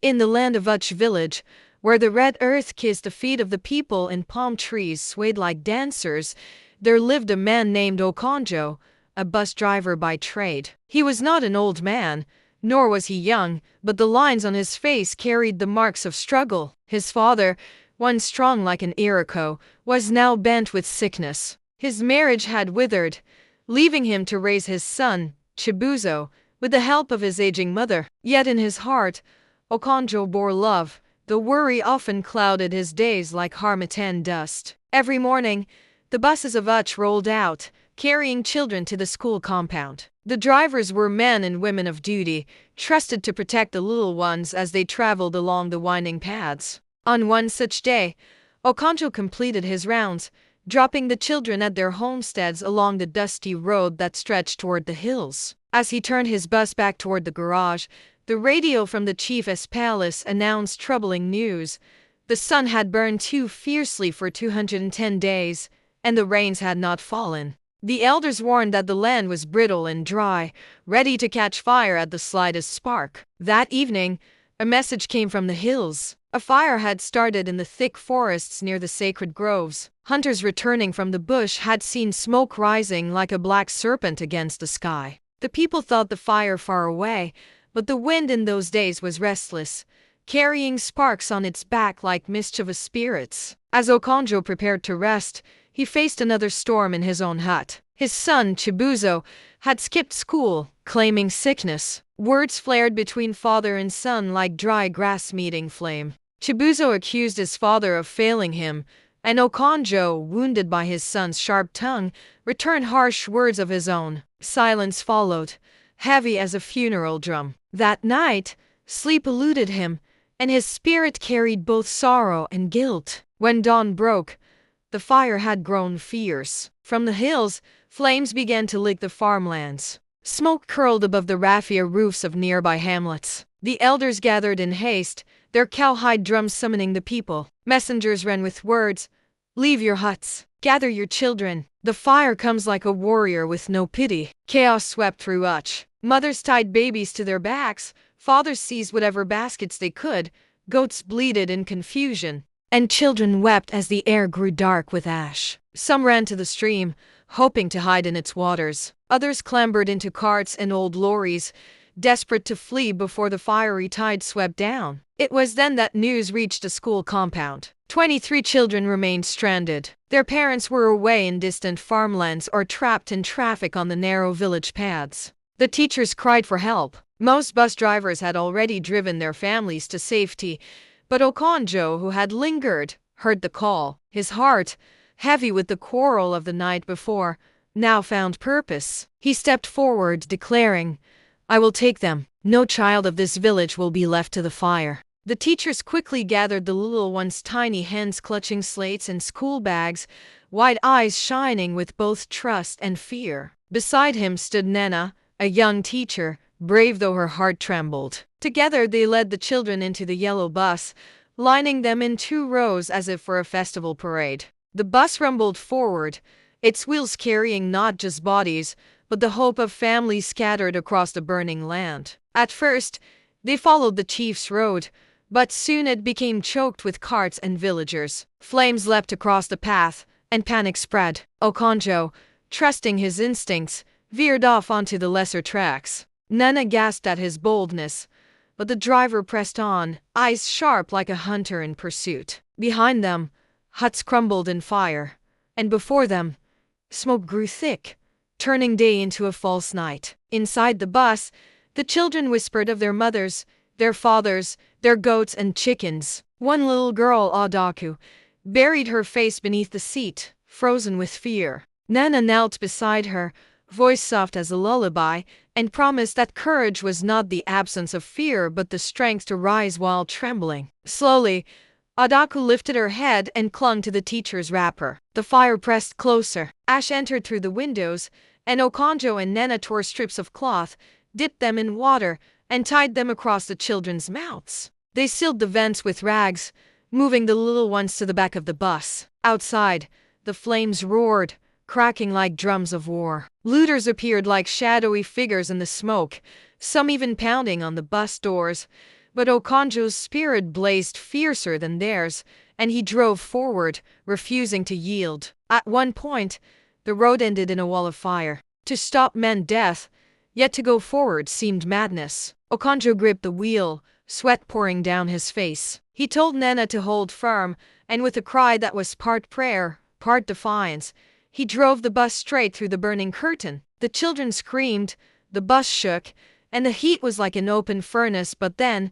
In the land of Uche Village, where the red earth kissed the feet of the people and palm trees swayed like dancers, there lived a man named Okonjo, a bus driver by trade. He was not an old man, nor was he young, but the lines on his face carried the marks of struggle. His father, once strong like an Iroquois, was now bent with sickness. His marriage had withered, leaving him to raise his son, Chibuzo, with the help of his aging mother. Yet in his heart, Okonjo bore love. The worry often clouded his days like harmattan dust. Every morning, the buses of Uche rolled out, carrying children to the school compound. The drivers were men and women of duty, trusted to protect the little ones as they traveled along the winding paths. On one such day, Okonjo completed his rounds, dropping the children at their homesteads along the dusty road that stretched toward the hills. As he turned his bus back toward the garage, the radio from the chief's palace announced troubling news. The sun had burned too fiercely for 210 days, and the rains had not fallen. The elders warned that the land was brittle and dry, ready to catch fire at the slightest spark. That evening, a message came from the hills. A fire had started in the thick forests near the sacred groves. Hunters returning from the bush had seen smoke rising like a black serpent against the sky. The people thought the fire far away, but the wind in those days was restless, carrying sparks on its back like mischievous spirits. As Okonjo prepared to rest, he faced another storm in his own hut. His son, Chibuzo, had skipped school, claiming sickness. Words flared between father and son like dry grass meeting flame. Chibuzo accused his father of failing him, and Okonjo, wounded by his son's sharp tongue, returned harsh words of his own. Silence followed, heavy as a funeral drum. That night, sleep eluded him, and his spirit carried both sorrow and guilt. When dawn broke, the fire had grown fierce. From the hills, flames began to lick the farmlands. Smoke curled above the raffia roofs of nearby hamlets. The elders gathered in haste, their cowhide drums summoning the people. Messengers ran with words, "Leave your huts. Gather your children. The fire comes like a warrior with no pity." Chaos swept through Uche. Mothers tied babies to their backs, fathers seized whatever baskets they could, goats bleated in confusion, and children wept as the air grew dark with ash. Some ran to the stream, hoping to hide in its waters. Others clambered into carts and old lorries, desperate to flee before the fiery tide swept down. It was then that news reached the school compound. 23 children remained stranded. Their parents were away in distant farmlands or trapped in traffic on the narrow village paths. The teachers cried for help. Most bus drivers had already driven their families to safety, but Okonjo, who had lingered, heard the call. His heart, heavy with the quarrel of the night before, now found purpose. He stepped forward, declaring, "I will take them. No child of this village will be left to the fire." The teachers quickly gathered the little ones, tiny hands clutching slates and school bags, wide eyes shining with both trust and fear. Beside him stood Nena, a young teacher, brave though her heart trembled. Together they led the children into the yellow bus, lining them in 2 rows as if for a festival parade. The bus rumbled forward, its wheels carrying not just bodies, but the hope of families scattered across the burning land. At first, they followed the chief's road, but soon it became choked with carts and villagers. Flames leapt across the path, and panic spread. Okonjo, trusting his instincts, veered off onto the lesser tracks. Nana gasped at his boldness, but the driver pressed on, eyes sharp like a hunter in pursuit. Behind them, huts crumbled in fire, and before them, smoke grew thick, turning day into a false night. Inside the bus, the children whispered of their mothers, their fathers, their goats and chickens. One little girl, Adaku, buried her face beneath the seat, frozen with fear. Nana knelt beside her, voice soft as a lullaby, and promised that courage was not the absence of fear but the strength to rise while trembling. Slowly, Adaku lifted her head and clung to the teacher's wrapper. The fire pressed closer. Ash entered through the windows, and Okonjo and Nena tore strips of cloth, dipped them in water, and tied them across the children's mouths. They sealed the vents with rags, moving the little ones to the back of the bus. Outside, the flames roared, cracking like drums of war. Looters appeared like shadowy figures in the smoke, some even pounding on the bus doors, But Okonjo's spirit blazed fiercer than theirs, and he drove forward, refusing to yield. At one point, the road ended in a wall of fire. To stop meant death, yet to go forward seemed madness. Okonjo gripped the wheel, sweat pouring down his face. He told Nena to hold firm, and with a cry that was part prayer, part defiance, he drove the bus straight through the burning curtain. The children screamed, the bus shook, and the heat was like an open furnace, but then,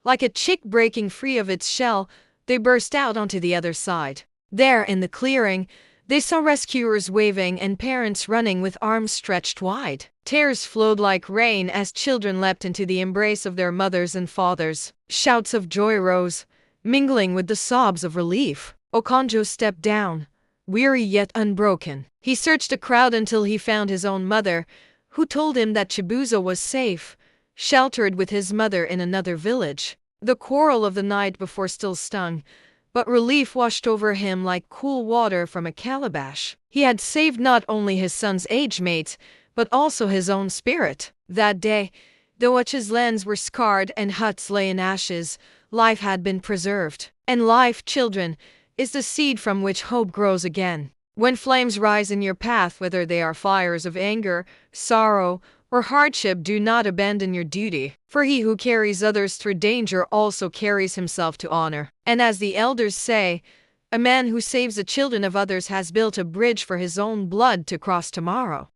like a chick breaking free of its shell, they burst out onto the other side. There, in the clearing, they saw rescuers waving and parents running with arms stretched wide. Tears flowed like rain as children leapt into the embrace of their mothers and fathers. Shouts of joy rose, mingling with the sobs of relief. Okonjo stepped down, weary yet unbroken. He searched the crowd until he found his own mother, who told him that Chibuzo was safe, sheltered with his mother in another village. The quarrel of the night before still stung, but relief washed over him like cool water from a calabash. He had saved not only his son's age mates, but also his own spirit. That day, though Uche's lands were scarred and huts lay in ashes, life had been preserved. And life, children, is the seed from which hope grows again. When flames rise in your path, whether they are fires of anger, sorrow, or hardship, do not abandon your duty, for he who carries others through danger also carries himself to honor. And as the elders say, a man who saves the children of others has built a bridge for his own blood to cross tomorrow.